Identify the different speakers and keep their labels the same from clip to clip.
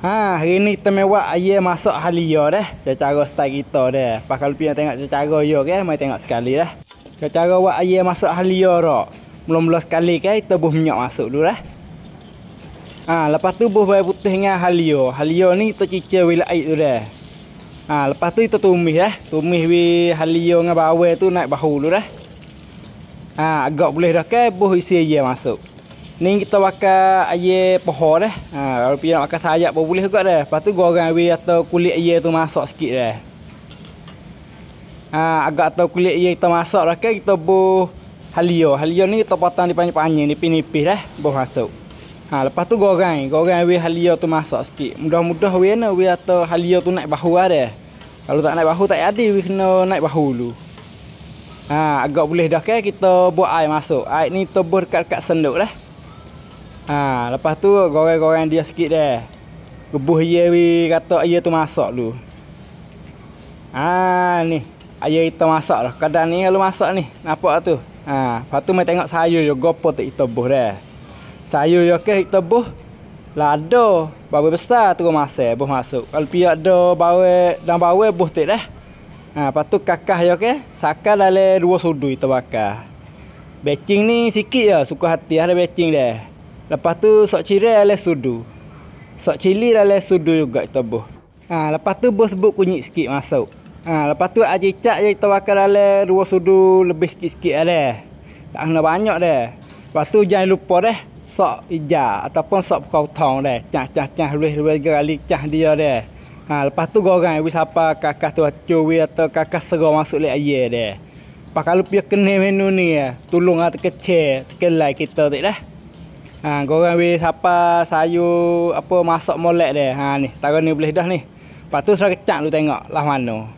Speaker 1: Hari ni kita mewak ayah masak halia dah. Cara style kita dah. Pas kalau pian tengok cara yo ke, mai tengok sekali dah. Cara buat ayah masak halia rak. Mula-mula sekali ke kita buh minyak masuk dulu dah. Lepas tu buh bawang putih dengan halia. Halia ni kita cicil wi air tu dah. Lepas tu kita tumis dah. Tumis wi halia dengan bawang tu naik bahu dulu dah. Agak boleh dah ke buh isi ayah masuk. Ni kita bakar ayam pohon dah. Kalau pian nak bakar sayap pun boleh juga dah. Lepas tu goreng wi atau kulit ayam tu masak sikit dah. Agak atau kulit ayam kita masak dah ke kita buh halia. Halia ni kita potong dipanjang-panjang, nipis-nipis dah, buh masuk. Lepas tu goreng wi halia tu masak sikit. Mudah-mudah wi na wi atau halia tu naik bahu dah. Kalau tak naik bahu tak jadi, wi kena naik bahu dulu. Agak boleh dah ke kita buat air masuk. Air ni kita buh dekat senduk dah. Lepas tu goreng-goreng dia sikit dah. Rebuh ye wi kata ayam tu masak dulu. Ni ayam kita masak dah. Kadang ni kalau masak ni, nampak tu. Lepas tu mai tengok sayur yo gopo tak kita buh dah. Sayur yo ke kita buh lada, bawang besar tu masak buh masuk. Kalau piak ada bawang buh tak dah. Lepas tu kakah yo ke, sakar dalam 2 sudu kita bakar. Becing ni sikit je, suka hati ada becing dah. Lepas tu sok cirai dalam sudu. Sok cili dalam sudu juga kita buh. Lepas tu buh sebut kunyit sikit masuk. Lepas tu cicak je kita bakar dalam 2 sudu lebih sikit-sikit dah. Tak kena banyak dah. Lepas tu jangan lupa dah sok hijau ataupun sok potong dah. Cah lebih kali cah dia dah. Lepas tu goreng wi siapa kakak tu cuwi atau kakak serah masuk le ayam dah. Pas kalau piak kena menu ni tolong kecil tekelai kita tak dah. Goreng wi siapa sayur apa masak molek dah. Ni taruh ni boleh dah ni. Lepas tu serah kecak lu tengok lah mana.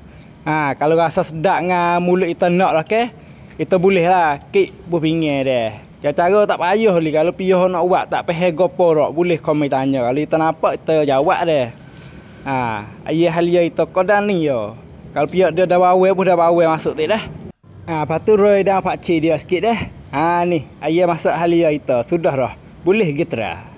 Speaker 1: Kalau rasa sedap dengan mulut kita nak lah ke, kita boleh lah kek buah pinggir dah. Cara tak payah ni. Kalau piyah nak buat tak payah gopo rak, boleh komen tanya. Kalau kita nampak kita jawab dah. Ayah halia kita kodan ni yo. Kalau piyah dia dah bawang pun dah bawang masuk tak dah. Lepas tu roi dan pakcik dia sikit dah. Ni ayah masak halia kita sudah dah. Boleh gitu dah.